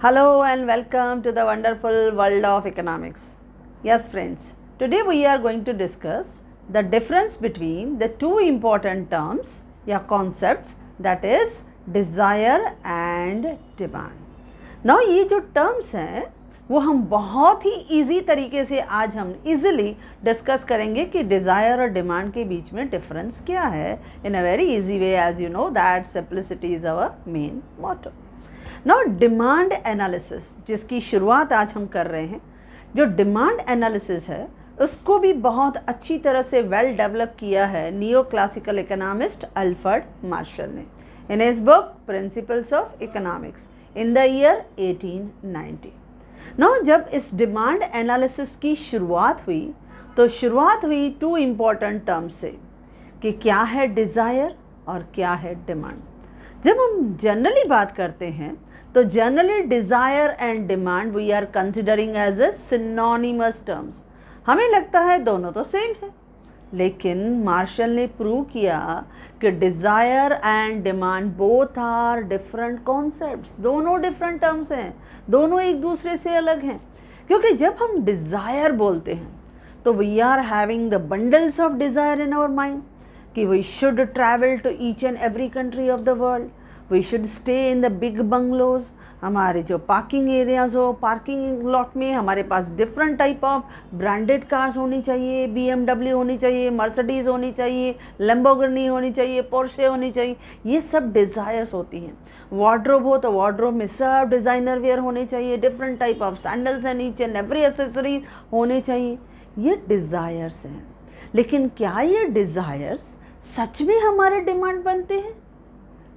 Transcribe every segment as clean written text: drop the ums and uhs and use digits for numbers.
Hello and welcome to the wonderful world of economics. Yes, friends, today we are going to discuss the difference between the two important terms या concepts, that is desire and demand. Now ये जो terms हैं वो हम बहुत ही easy तरीके से आज हम easily discuss करेंगे कि desire और demand के बीच में difference क्या है in a very easy way. As you know that simplicity is our main motto. Now demand analysis जिसकी शुरुआत आज हम कर रहे हैं, जो डिमांड एनालिसिस है उसको भी बहुत अच्छी तरह से वेल डेवलप किया है neo classical economist Alfred Marshall ने in his book principles of economics in the year 1890. Now जब इस डिमांड एनालिसिस की शुरुआत हुई तो शुरुआत हुई टू इम्पॉर्टेंट टर्म्स से कि क्या है डिज़ायर और क्या है डिमांड. जब हम जनरली बात करते हैं तो generally desire and demand we are considering as a synonymous terms. हमें लगता है दोनों तो सेम है, लेकिन मार्शल ने प्रूव किया कि desire and demand both are different concepts. दोनों डिफरेंट टर्म्स हैं, दोनों एक दूसरे से अलग हैं. क्योंकि जब हम डिज़ायर बोलते हैं तो we are having the bundles of desire in our mind कि we should travel to each and every country of the world, we should stay in the big bungalows. हमारे जो पार्किंग एरियाज हो, parking lot में हमारे पास different type of branded cars होनी चाहिए, BMW होनी चाहिए, मर्सिडीज़ होनी चाहिए, लैम्बोर्गिनी होनी चाहिए, पोर्शे होनी चाहिए. ये सब डिज़ायर्स होती हैं. वार्डरोब हो तो वार्डरोब में सब डिज़ाइनर वेयर होने चाहिए, different type of sandals and each and every accessory होने चाहिए. ये डिज़ायर्स हैं. लेकिन क्या ये डिज़ायर्स सच में हमारे डिमांड बनते हैं?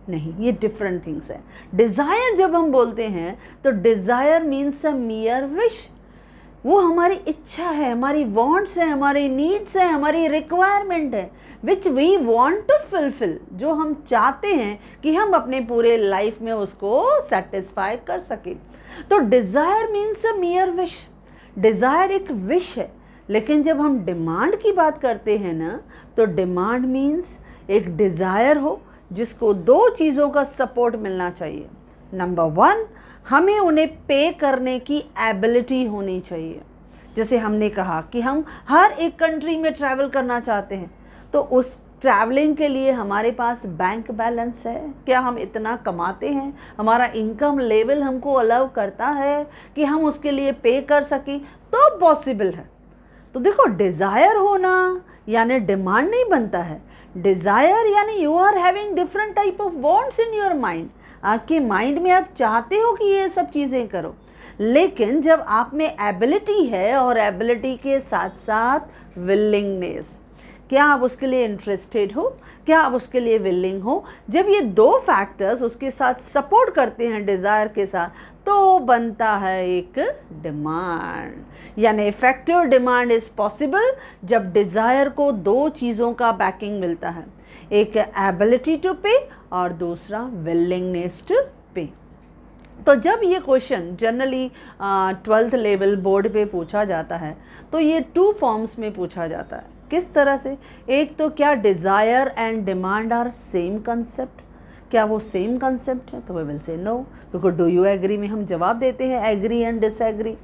नहीं, ये डिफरेंट थिंग्स है. डिज़ायर जब हम बोलते हैं तो desire means a mere wish. वो हमारी इच्छा है, हमारी वांट्स हैं, हमारी नीड्स हैं, हमारी रिक्वायरमेंट है which we want to fulfil, जो हम चाहते हैं कि हम अपने पूरे लाइफ में उसको सेटिस्फाई कर सकें. तो desire means a mere wish. Desire एक विश है. लेकिन जब हम डिमांड की बात करते हैं ना, तो डिमांड मीन्स एक डिज़ायर हो जिसको दो चीज़ों का सपोर्ट मिलना चाहिए. नंबर वन, हमें उन्हें पे करने की एबिलिटी होनी चाहिए. जैसे हमने कहा कि हम हर एक कंट्री में ट्रैवल करना चाहते हैं, तो उस ट्रैवलिंग के लिए हमारे पास बैंक बैलेंस है, क्या हम इतना कमाते हैं, हमारा इनकम लेवल हमको अलाउ करता है कि हम उसके लिए पे कर सकें, तो पॉसिबल है. तो देखो, डिज़ायर होना यानी डिमांड नहीं बनता है. डिज़ायर यानी you are having different type of wants in your mind. आपके माइंड में आप चाहते हो कि ये सब चीज़ें करो, लेकिन जब आप में एबिलिटी है और एबिलिटी के साथ साथ विलिंगनेस, क्या आप उसके लिए इंटरेस्टेड हो, क्या आप उसके लिए विलिंग हो, जब ये दो फैक्टर्स उसके साथ सपोर्ट करते हैं डिज़ायर के साथ, तो बनता है एक डिमांड. यानी इफेक्टिव डिमांड इज़ पॉसिबल जब डिज़ायर को दो चीज़ों का बैकिंग मिलता है, एक एबिलिटी टू पे और दूसरा विलिंगनेस टू पे. तो जब ये question generally 12th level board पे पूछा जाता है तो ये टू फॉर्म्स में पूछा जाता है. किस तरह से? एक तो क्या desire and demand are same concept, क्या वो सेम कंसेप्ट है? तो वी विल से नो, क्योंकि डू यू एग्री में हम जवाब देते हैं एग्री एंड डिसएग्री.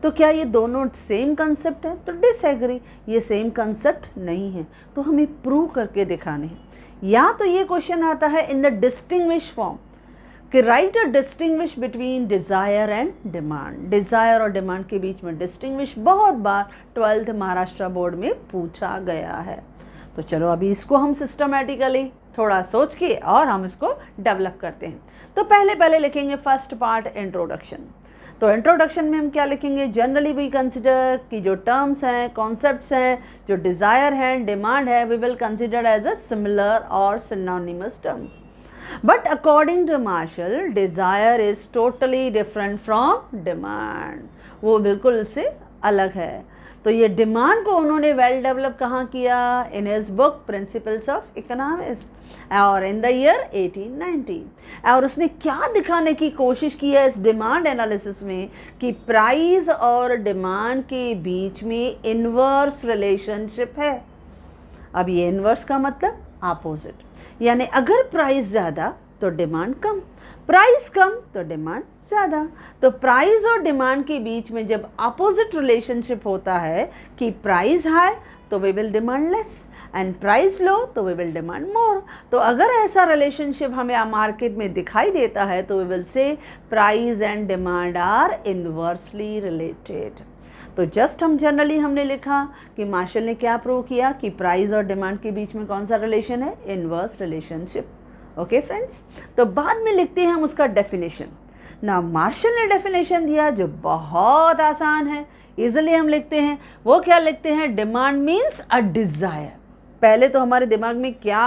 तो क्या ये दोनों सेम कंसेप्ट है? तो डिसएग्री, ये सेम कंसेप्ट नहीं है. तो हमें प्रूव करके दिखाने हैं. या तो ये क्वेश्चन आता है इन द डिस्टिंग्विश फॉर्म कि right a distinguish between desire and demand. Desire और डिमांड के बीच में डिस्टिंग्विश बहुत बार 12th महाराष्ट्र बोर्ड में पूछा गया है. तो चलो अभी इसको हम सिस्टमेटिकली थोड़ा सोच के और हम इसको डेवलप करते हैं. तो पहले लिखेंगे फर्स्ट पार्ट इंट्रोडक्शन. तो इंट्रोडक्शन में हम क्या लिखेंगे? जनरली वी कंसिडर कि जो टर्म्स हैं, कॉन्सेप्ट्स हैं, जो डिज़ायर है, डिमांड है, we will consider as a similar or synonymous terms. But according to Marshall, desire is totally different from demand. वो बिल्कुल उससे अलग है. तो ये डिमांड को उन्होंने वेल डेवलप कहाँ किया? इन his book principles of economics और इन द ईयर 1890. और उसने क्या दिखाने की कोशिश की है इस डिमांड एनालिसिस में कि प्राइस और डिमांड के बीच में इन्वर्स रिलेशनशिप है. अब ये इन्वर्स का मतलब अपोजिट, यानी अगर प्राइस ज़्यादा तो डिमांड कम, प्राइस कम तो डिमांड ज़्यादा। तो प्राइस और डिमांड के बीच में जब अपोजिट रिलेशनशिप होता है कि प्राइस हाई तो we will demand less and price low तो वी विल डिमांड मोर। तो अगर ऐसा रिलेशनशिप हमें मार्केट में दिखाई देता है तो we will say price and demand are inversely related. तो जस्ट जनरली हमने लिखा कि मार्शल ने क्या प्रूव किया कि प्राइस और डिमांड के बीच में कौन सा रिलेशन है, इनवर्स रिलेशनशिप। ओके फ्रेंड्स, तो बाद में लिखते हैं हम उसका डेफिनेशन। ना मार्शल ने डेफिनेशन दिया जो बहुत आसान है, इजीली हम लिखते हैं। वो क्या लिखते हैं, डिमांड मीन्स अ डिज़ायर। पहले तो हमारे दिमाग में क्या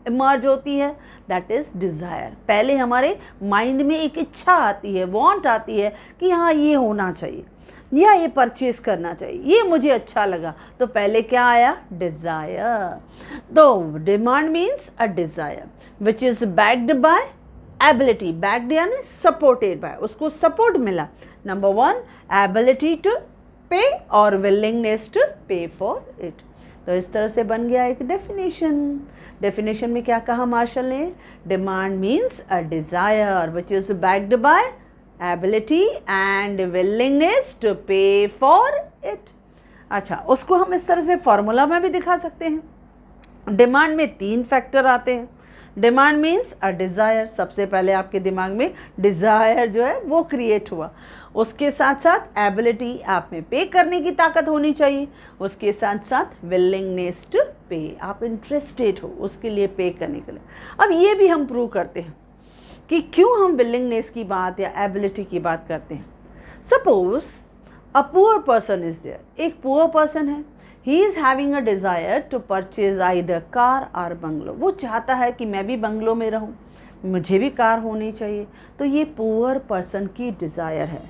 इमर्ज होती है, दैट इज़ डिज़ायर। पहले हमारे माइंड में एक इच्छा आती है, वांट आती है कि हाँ ये होना चाहिए या ये परचेज करना चाहिए, ये मुझे अच्छा लगा। तो पहले क्या आया, डिज़ायर। तो demand means a desire which is backed by ability. Backed यानी सपोर्टेड बाय, उसको सपोर्ट मिला। नंबर 1 एबिलिटी टू पे और willingness to pay for it. तो इस तरह से बन गया एक डेफिनेशन। डेफिनेशन में क्या कहा मार्शल ने, demand means a desire which is backed by ability and willingness to pay for it. अच्छा, उसको हम इस तरह से फॉर्मूला में भी दिखा सकते हैं। डिमांड में 3 फैक्टर आते हैं। डिमांड मीन्स अ डिज़ायर, सबसे पहले आपके दिमाग में डिज़ायर जो है वो क्रिएट हुआ। उसके साथ साथ एबिलिटी, आप में पे करने की ताकत होनी चाहिए। उसके साथ साथ विलिंगनेस टू पे, आप इंटरेस्टेड हो उसके लिए पे करने के लिए। अब ये भी हम प्रूव करते हैं कि क्यों हम विलिंगनेस की बात या एबिलिटी की बात करते हैं। Suppose a poor person is there, एक पुअर पर्सन है, he is having a desire to purchase either car और बंगलो। वो चाहता है कि मैं भी बंगलो में रहूं, मुझे भी कार होनी चाहिए। तो ये पुअर पर्सन की डिज़ायर है।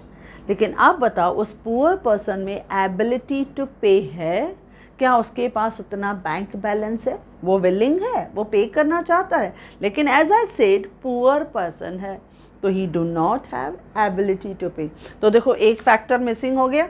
लेकिन आप बताओ, उस पुअर पर्सन में एबिलिटी टू पे है क्या? उसके पास उतना बैंक बैलेंस है? वो विलिंग है, वो पे करना चाहता है, लेकिन as I said poor person है तो he do not have ability to pay. तो देखो एक फैक्टर मिसिंग हो गया।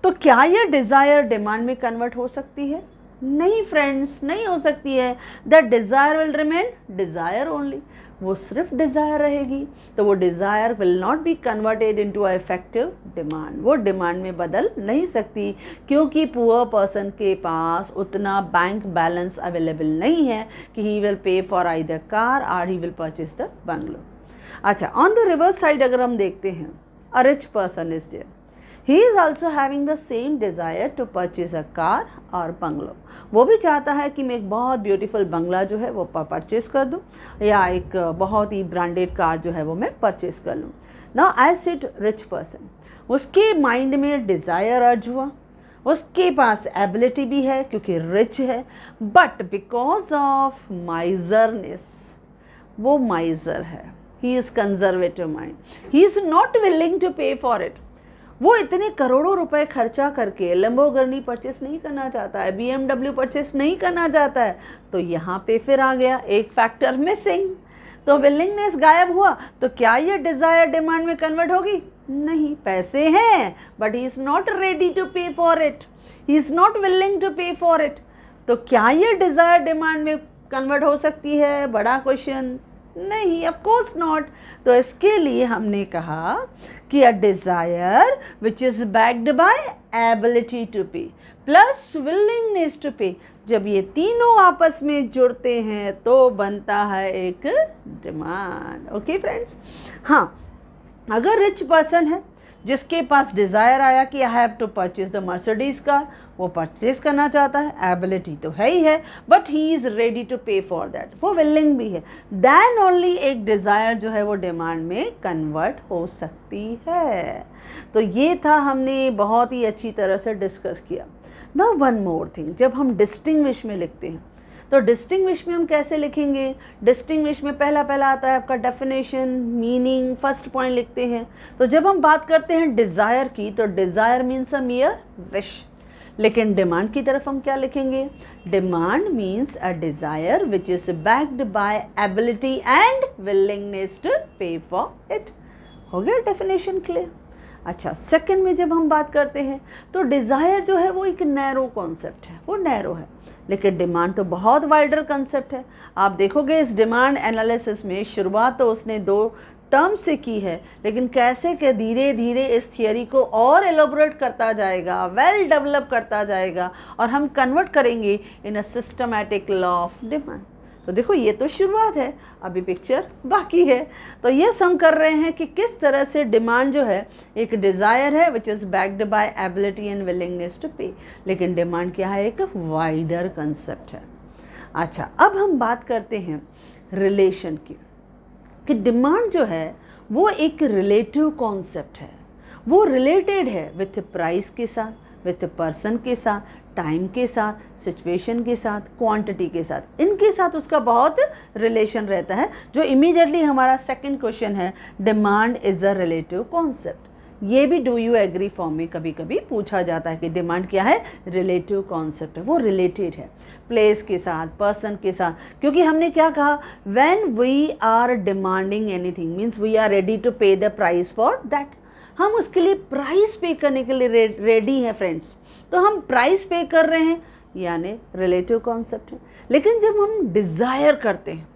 तो क्या ये डिज़ायर डिमांड में कन्वर्ट हो सकती है? नहीं फ्रेंड्स, नहीं हो सकती है। The desire will remain desire only, वो सिर्फ डिज़ायर रहेगी। तो वो desire will not be converted into a effective demand, वो डिमांड में बदल नहीं सकती, क्योंकि पुअर पर्सन के पास उतना बैंक बैलेंस अवेलेबल नहीं है कि he will pay for either car or he will purchase the bungalow. अच्छा, ऑन द रिवर्स साइड अगर हम देखते हैं, a rich person is there, he is also having the same desire to purchase a car और bungalow. वो भी चाहता है कि मैं एक बहुत ब्यूटीफुल बंगला जो है वो परचेज़ कर दूँ या एक बहुत ही ब्रांडेड कार जो है वो मैं परचेज़ कर लूँ। Now as it rich person, उसके माइंड में डिज़ायर अर्ज हुआ, उसके पास एबिलिटी भी है क्योंकि रिच है, बट बिकॉज ऑफ माइजरनेस, वो माइजर है, he is conservative mind, he is not willing to pay for it. वो इतने करोड़ों रुपए खर्चा करके लैम्बोर्गिनी परचेस नहीं करना चाहता है, BMW परचेस नहीं करना चाहता है। तो यहाँ पे फिर आ गया एक फैक्टर मिसिंग। तो विलिंगनेस गायब हुआ, तो क्या ये डिज़ायर डिमांड में कन्वर्ट होगी? नहीं, पैसे हैं but he is not ready to pay for it, he is not willing to pay for it. तो क्या ये डिज़ायर डिमांड में कन्वर्ट हो सकती है? बड़ा क्वेश्चन। नहीं, ऑफ कोर्स नॉट। तो इसके लिए हमने कहा कि a desire which is backed by ability to pay plus willingness to pay, जब ये तीनों आपस में जुड़ते हैं तो बनता है एक डिमांड। ओके फ्रेंड्स, हाँ, अगर रिच पर्सन है जिसके पास डिज़ायर आया कि I have to purchase the Mercedes car, वो परचेज करना चाहता है, एबिलिटी तो है ही है, but he is ready to pay for that, वो विलिंग भी है, दैन ओनली एक डिज़ायर जो है वो डिमांड में कन्वर्ट हो सकती है। तो ये था, हमने बहुत ही अच्छी तरह से डिस्कस किया। नाउ वन मोर थिंग, जब हम डिस्टिंग्विश में लिखते हैं तो डिस्टिंग्विश में हम कैसे लिखेंगे? डिस्टिंग्विश में पहला आता है आपका डेफिनेशन, मीनिंग, फर्स्ट पॉइंट लिखते हैं। तो जब हम बात करते हैं डिज़ायर की, तो desire means a mere wish, लेकिन डिमांड की तरफ हम क्या लिखेंगे? Demand means a desire which is backed by ability and willingness to pay for it. हो गया डेफिनेशन क्लियर? अच्छा, सेकंड में जब हम बात करते हैं तो डिज़ायर जो है वो एक नैरो कॉन्सेप्ट है, वो नैरो है, लेकिन डिमांड तो बहुत वाइडर कंसेप्ट है। आप देखोगे इस डिमांड एनालिसिस में शुरुआत तो उसने 2 टर्म से की है, लेकिन कैसे के धीरे धीरे इस थियरी को और एलोबरेट करता जाएगा, वेल डेवलप करता जाएगा और हम कन्वर्ट करेंगे in a systematic law of demand. तो देखो ये तो शुरुआत है, अभी पिक्चर बाकी है। तो ये हम कर रहे हैं कि किस तरह से डिमांड जो है एक डिज़ायर है which is backed by ability and willingness to pay, लेकिन डिमांड क्या है, एक वाइडर कंसेप्ट है। अच्छा, अब हम बात करते हैं रिलेशन की, कि डिमांड जो है वो एक रिलेटिव कॉन्सेप्ट है, वो रिलेटेड है विथ प्राइस के साथ, विथ पर्सन के साथ, टाइम के साथ, सिचुएशन के साथ, क्वांटिटी के साथ, इनके साथ उसका बहुत रिलेशन रहता है, जो इमीडिएटली हमारा सेकंड क्वेश्चन है, demand is a relative concept. ये भी डू यू एग्री फॉर्म में कभी कभी पूछा जाता है कि डिमांड क्या है, रिलेटिव कॉन्सेप्ट है, वो रिलेटेड है प्लेस के साथ, पर्सन के साथ, क्योंकि हमने क्या कहा, when we are demanding anything means we are ready to pay the price for that, हम उसके लिए प्राइस पे करने के लिए रेडी हैं फ्रेंड्स, तो हम प्राइस पे कर रहे हैं, यानी रिलेटिव कॉन्सेप्ट है। लेकिन जब हम डिज़ायर करते हैं,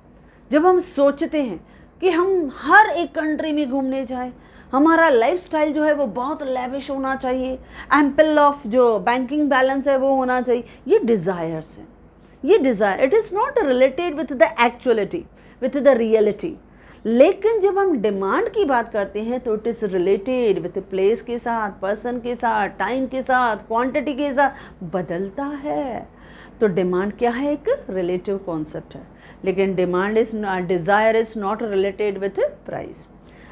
जब हम सोचते हैं कि हम हर एक कंट्री में घूमने जाएं, हमारा लाइफस्टाइल जो है वो बहुत लेविश होना चाहिए, एम्पल ऑफ जो बैंकिंग बैलेंस है वो होना चाहिए, ये डिज़ायर्स हैं, ये desire, it is not related with the actuality, with the reality. लेकिन जब हम डिमांड की बात करते हैं तो it is related with place के साथ, पर्सन के साथ, टाइम के साथ, क्वांटिटी के साथ, बदलता है। तो डिमांड क्या है, एक रिलेटिव कॉन्सेप्ट है, लेकिन desire is not related with price.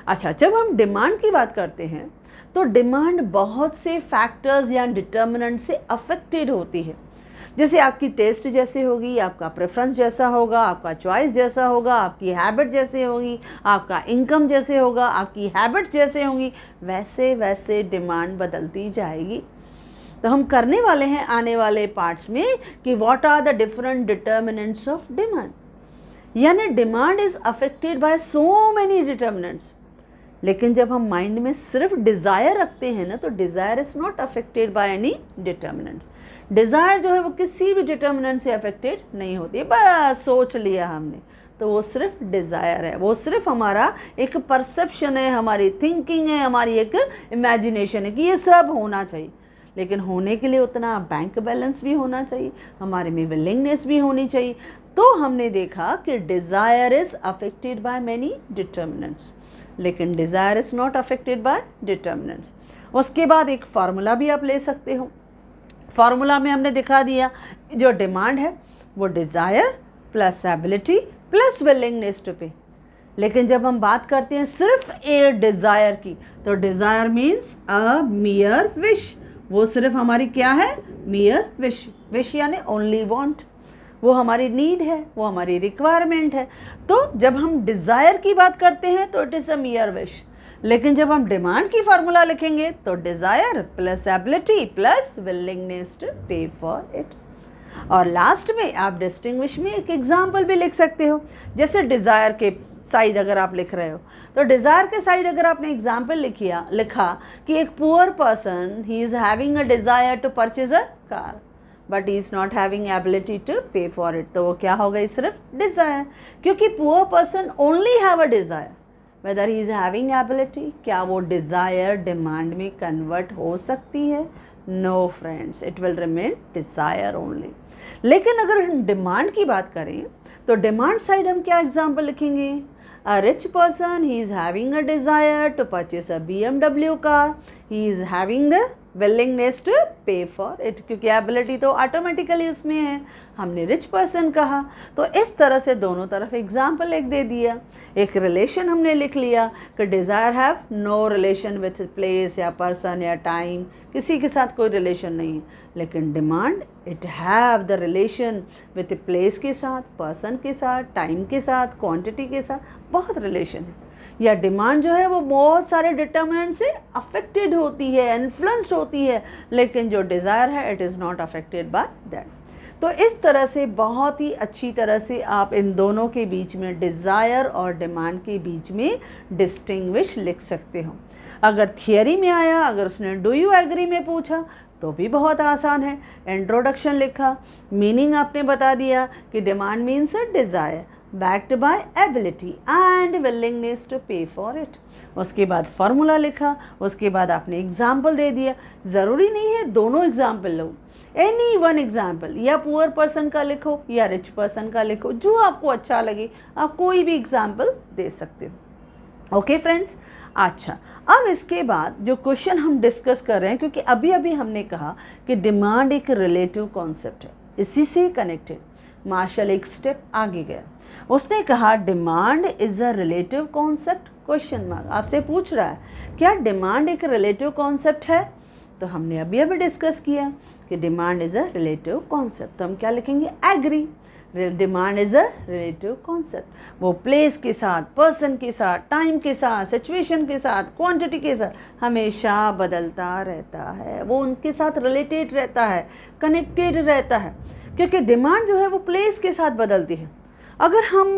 अच्छा, जब हम डिमांड की बात करते हैं तो डिमांड बहुत से फैक्टर्स या डिटर्मिनेंट से अफेक्टेड होती है, जैसे आपकी टेस्ट जैसे होगी, आपका प्रेफरेंस जैसा होगा, आपका चॉइस जैसा होगा, आपकी हैबिट जैसे होगी, आपका इनकम जैसे होगा, आपकी हैबिट्स जैसे होंगी, वैसे वैसे डिमांड बदलती जाएगी। तो हम करने वाले हैं आने वाले पार्ट्स में कि what are the different determinants of demand, यानी demand is affected by so many determinants. लेकिन जब हम माइंड में सिर्फ डिज़ायर रखते हैं ना, तो desire is not affected by any determinants. Desire जो है वो किसी भी डिटर्मिनेंट से अफेक्टेड नहीं होती, बस सोच लिया हमने तो वो सिर्फ डिज़ायर है, वो सिर्फ हमारा एक परसेप्शन है, हमारी थिंकिंग है, हमारी एक इमेजिनेशन है कि ये सब होना चाहिए। लेकिन होने के लिए उतना बैंक बैलेंस भी होना चाहिए, हमारे में विलिंगनेस भी होनी चाहिए। तो हमने देखा कि desire is affected by many determinants, लेकिन desire is not affected by determinants. उसके बाद एक फार्मूला भी आप ले सकते हो। फार्मूला में हमने दिखा दिया जो डिमांड है वो desire plus ability plus willingness to pay. लेकिन जब हम बात करते हैं सिर्फ ए डिज़ायर की, तो desire means a mere wish, वो सिर्फ हमारी क्या है, मियर विश, विश यानी ओनली वांट, वो हमारी नीड है, वो हमारी रिक्वायरमेंट है। तो जब हम डिज़ायर की बात करते हैं तो it is a mere wish, लेकिन जब हम डिमांड की फार्मूला लिखेंगे तो desire plus ability plus willingness to pay for it. और लास्ट में आप डिस्टिंग्विश में एक एग्जाम्पल भी लिख सकते हो, जैसे डिज़ायर के साइड अगर आप लिख रहे हो तो डिज़ायर के साइड अगर आपने एग्जाम्पल लिखा कि एक poor person he is having a desire to purchase a car but he is not having ability to pay for it, तो वो क्या हो गई, सिर्फ डिज़ायर, क्योंकि poor person only have a desire, whether he is having ability, क्या वो desire demand में कन्वर्ट हो सकती है, no friends, it will remain desire only. लेकिन अगर हम डिमांड की बात करें तो डिमांड साइड हम क्या एग्जाम्पल लिखेंगे, a rich person he is having a desire to purchase a BMW car, he is having the willingness to pay for it, क्योंकि एबिलिटी तो ऑटोमेटिकली उसमें है, हमने रिच पर्सन कहा। तो इस तरह से दोनों तरफ एग्जाम्पल एक दे दिया, एक रिलेशन हमने लिख लिया कि desire have no relation with place या पर्सन या टाइम, किसी के साथ कोई रिलेशन नहीं है, लेकिन demand it have the relation with place के साथ, पर्सन के साथ, टाइम के साथ, क्वांटिटी के साथ, बहुत रिलेशन है। या डिमांड जो है वो बहुत सारे डिटर्मिनेंट से अफेक्टेड होती है, इन्फ्लुएंस्ड होती है, लेकिन जो डिज़ायर है it is not affected by that. तो इस तरह से बहुत ही अच्छी तरह से आप इन दोनों के बीच में, डिज़ायर और डिमांड के बीच में डिस्टिंग्विश लिख सकते हो। अगर थियरी में आया, अगर उसने डू यू एग्री में पूछा तो भी बहुत आसान है, इंट्रोडक्शन लिखा, मीनिंग आपने बता दिया कि demand means a desire, backed by ability and willingness to pay for it। उसके बाद फॉर्मूला लिखा, उसके बाद आपने एग्जाम्पल दे दिया। ज़रूरी नहीं है दोनों एग्जाम्पल लो, एनी वन एग्जाम्पल, या पुअर पर्सन का लिखो या रिच पर्सन का लिखो, जो आपको अच्छा लगे आप कोई भी एग्जाम्पल दे सकते हो। ओके फ्रेंड्स, अच्छा अब इसके बाद जो क्वेश्चन हम डिस्कस कर रहे हैं, क्योंकि अभी अभी हमने कहा कि डिमांड एक रिलेटिव कॉन्सेप्ट है, इसी से कनेक्टेड मार्शल एक स्टेप आगे गया। उसने कहा demand is a relative concept, question mark आपसे पूछ रहा है क्या डिमांड एक रिलेटिव कॉन्सेप्ट है। तो हमने अभी अभी डिस्कस किया कि demand is a relative concept, तो हम क्या लिखेंगे, agree. Demand is a relative concept, वो प्लेस के साथ, पर्सन के साथ, टाइम के साथ, सिचुएशन के साथ, क्वांटिटी के साथ हमेशा बदलता रहता है, वो उनके साथ रिलेटेड रहता है, कनेक्टेड रहता है, क्योंकि डिमांड जो है वो प्लेस के साथ बदलती है। अगर हम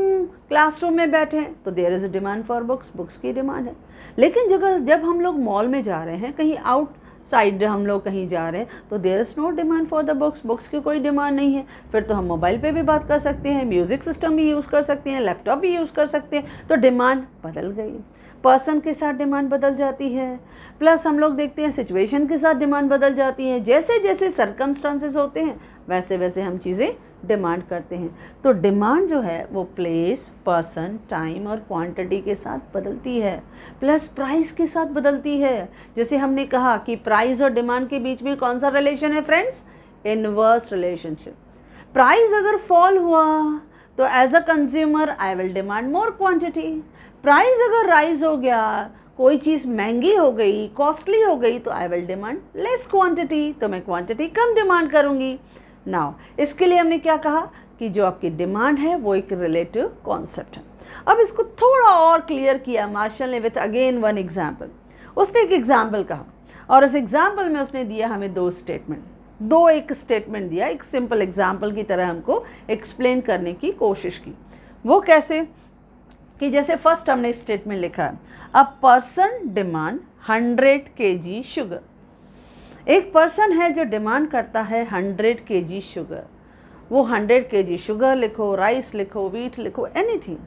क्लासरूम में बैठे हैं तो there is a demand for books, books की डिमांड है। लेकिन जब हम लोग मॉल में जा रहे हैं, कहीं आउट साइड हम लोग कहीं जा रहे हैं, तो there is no demand for the books, books की कोई डिमांड नहीं है। फिर तो हम मोबाइल पे भी बात कर सकते हैं, म्यूज़िक सिस्टम भी यूज़ कर सकते हैं, लैपटॉप भी यूज़ कर सकते हैं, तो डिमांड बदल गई। पर्सन के साथ डिमांड बदल जाती है, प्लस हम लोग देखते हैं सिचुएशन के साथ डिमांड बदल जाती है। जैसे जैसे सर्कमस्टांसेस होते हैं वैसे वैसे हम चीज़ें डिमांड करते हैं। तो डिमांड जो है वो प्लेस, पर्सन, टाइम और क्वांटिटी के साथ बदलती है, प्लस प्राइस के साथ बदलती है। जैसे हमने कहा कि प्राइस और डिमांड के बीच में कौन सा रिलेशन है फ्रेंड्स, इनवर्स रिलेशनशिप। प्राइस अगर फॉल हुआ तो as a consumer I will demand more quantity. Price अगर राइज हो गया, कोई चीज़ महंगी हो गई, कॉस्टली हो गई, तो आई विल डिमांड लेस क्वांटिटी, तो मैं क्वांटिटी कम डिमांड करूँगी। नाउ इसके लिए हमने क्या कहा कि जो आपकी डिमांड है वो एक रिलेटिव कॉन्सेप्ट है। अब इसको थोड़ा और क्लियर किया मार्शल ने विथ अगेन वन एग्जाम्पल। उसने एक एग्जाम्पल कहा और उस एग्जाम्पल में उसने दिया हमें एक स्टेटमेंट दिया, एक सिंपल एग्जाम्पल की तरह हमको एक्सप्लेन करने की कोशिश की। वो कैसे कि जैसे फर्स्ट हमने स्टेटमेंट लिखा है, अ पर्सन डिमांड 100 kg शुगर। एक पर्सन है जो डिमांड करता है 100 kg शुगर। वो 100 kg शुगर लिखो, राइस लिखो, वीट लिखो, एनीथिंग,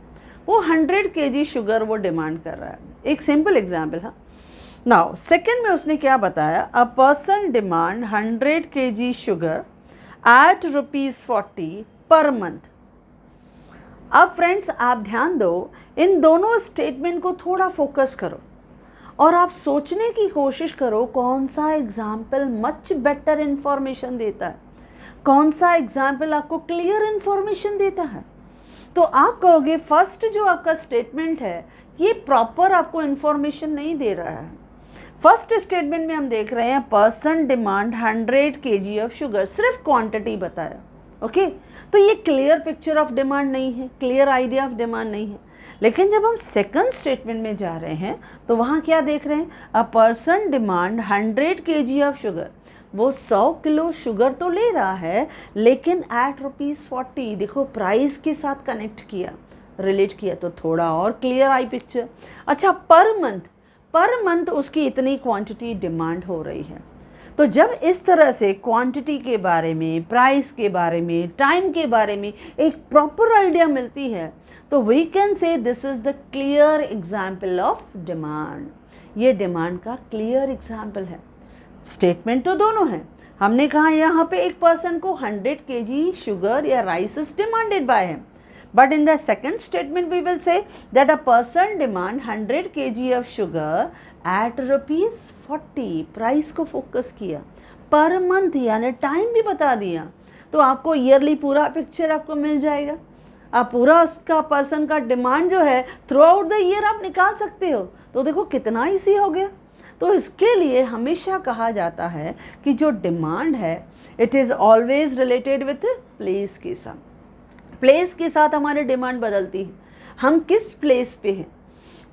वो 100 kg शुगर वो डिमांड कर रहा है। एक सिंपल एग्जाम्पल है। नाउ सेकंड में उसने क्या बताया, a person demand 100 kg sugar at ₹40 per month. अब फ्रेंड्स आप ध्यान दो, इन दोनों स्टेटमेंट को थोड़ा फोकस करो और आप सोचने की कोशिश करो कौन सा एग्जाम्पल मच बेटर इन्फॉर्मेशन देता है, कौन सा एग्जाम्पल आपको क्लियर इन्फॉर्मेशन देता है। तो आप कहोगे फर्स्ट जो आपका स्टेटमेंट है ये प्रॉपर आपको इन्फॉर्मेशन नहीं दे रहा है। फर्स्ट स्टेटमेंट में हम देख रहे हैं person demand 100 kg of sugar, सिर्फ क्वांटिटी बताया। ओके, तो ये क्लियर पिक्चर ऑफ डिमांड नहीं है, क्लियर आइडिया ऑफ डिमांड नहीं है। लेकिन जब हम सेकंड स्टेटमेंट में जा रहे हैं तो वहाँ क्या देख रहे हैं, अ person demand 100 kg of sugar. वो 100 किलो शुगर तो ले रहा है लेकिन एट ₹40, देखो प्राइस के साथ कनेक्ट किया, रिलेट किया, तो थोड़ा और क्लियर आई पिक्चर। अच्छा, पर मंथ उसकी इतनी क्वांटिटी डिमांड हो रही है। तो जब इस तरह से क्वांटिटी के बारे में, प्राइस के बारे में, टाइम के बारे में एक प्रॉपर आइडिया मिलती है तो we can say this is the clear example of demand. ये डिमांड का क्लियर एग्जाम्पल है। स्टेटमेंट तो दोनों हैं। हमने कहा यहाँ पे एक पर्सन को 100 kg शुगर या rice is demanded by him, but in the second statement we will say that a person demand 100 kg of sugar at ₹40। Price को फोकस किया, पर मंथ यानी टाइम भी बता दिया, तो आपको ईयरली पूरा पिक्चर आपको मिल जाएगा। आप पूरा उसका पर्सन का डिमांड जो है थ्रू आउट द ईयर आप निकाल सकते हो। तो देखो कितना ईजी हो गया। तो इसके लिए हमेशा कहा जाता है कि जो डिमांड है it is always related with place के साथ। प्लेस के साथ हमारी डिमांड बदलती है, हम किस प्लेस पे हैं।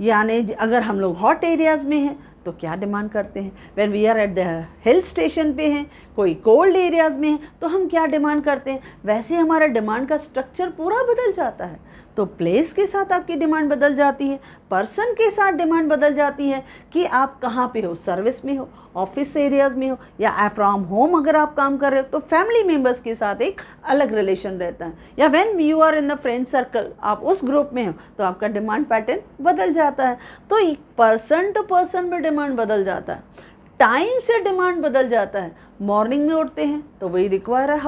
यानी अगर हम लोग हॉट एरियाज़ में हैं तो क्या डिमांड करते हैं, when we are at the hill station पे हैं, कोई कोल्ड एरियाज़ में हैं तो हम क्या डिमांड करते हैं। वैसे हमारा डिमांड का स्ट्रक्चर पूरा बदल जाता है। तो प्लेस के साथ आपकी डिमांड बदल जाती है, पर्सन के साथ डिमांड बदल जाती है कि आप कहाँ पे हो, सर्विस में हो, ऑफिस एरियाज़ में हो, या फ्रॉम होम अगर आप काम कर रहे हो तो फैमिली मेम्बर्स के साथ एक अलग रिलेशन रहता है, या when you are in the friend circle, आप उस ग्रुप में हो तो आपका डिमांड पैटर्न बदल जाता है। तो पर्सन टू पर्सन में डिमांड बदल जाता है, टाइम से डिमांड बदल जाता है। मॉर्निंग में उठते हैं तो वही रिक्वायर है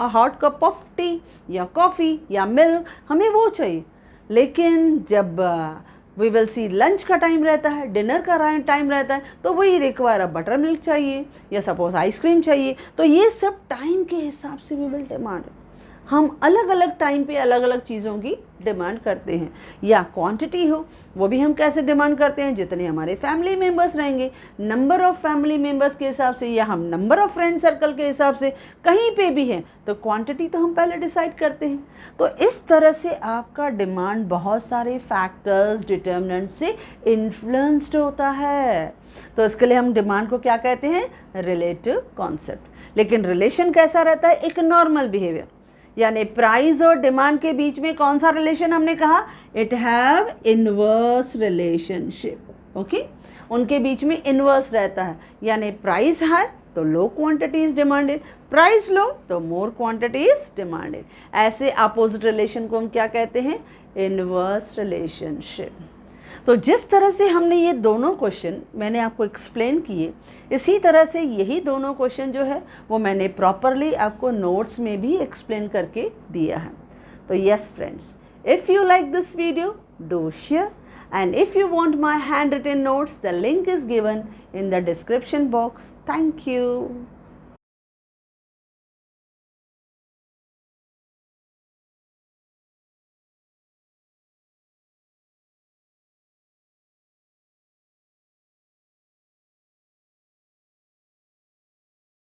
हॉट कप ऑफ टी या कॉफ़ी या मिल्क, हमें वो चाहिए। लेकिन जब वी विल सी लंच का टाइम रहता है, डिनर का टाइम रहता है, तो वही रिक्वायर है बटर मिल्क चाहिए या सपोज आइसक्रीम चाहिए। तो ये सब टाइम के हिसाब से वी विल डिमांड, हम अलग अलग टाइम पे अलग अलग चीज़ों की डिमांड करते हैं। या क्वांटिटी हो, वो भी हम कैसे डिमांड करते हैं, जितने हमारे फैमिली मेम्बर्स रहेंगे, नंबर ऑफ़ फैमिली मेम्बर्स के हिसाब से, या हम नंबर ऑफ़ फ्रेंड सर्कल के हिसाब से, कहीं पे भी है तो क्वांटिटी तो हम पहले डिसाइड करते हैं। तो इस तरह से आपका डिमांड बहुत सारे फैक्टर्स डिटर्मिनेंट से इन्फ्लुएंस्ड होता है। तो इसके लिए हम डिमांड को क्या कहते हैं, रिलेटिव कॉन्सेप्ट। लेकिन रिलेशन कैसा रहता है, एक नॉर्मल बिहेवियर, यानी प्राइस और डिमांड के बीच में कौन सा रिलेशन हमने कहा, it have inverse relationship. Okay, उनके बीच में इनवर्स रहता है, यानी प्राइस हाई तो low quantity is demanded, price low तो मोर क्वांटिटी इज डिमांडेड। ऐसे अपोजिट रिलेशन को हम क्या कहते हैं, इनवर्स रिलेशनशिप। तो जिस तरह से हमने ये दोनों क्वेश्चन मैंने आपको एक्सप्लेन किए, इसी तरह से यही दोनों क्वेश्चन जो है वो मैंने प्रॉपरली आपको नोट्स में भी एक्सप्लेन करके दिया है। तो yes friends, if you like this video do share, and if you want my handwritten notes, the link is given in the description box. Thank you.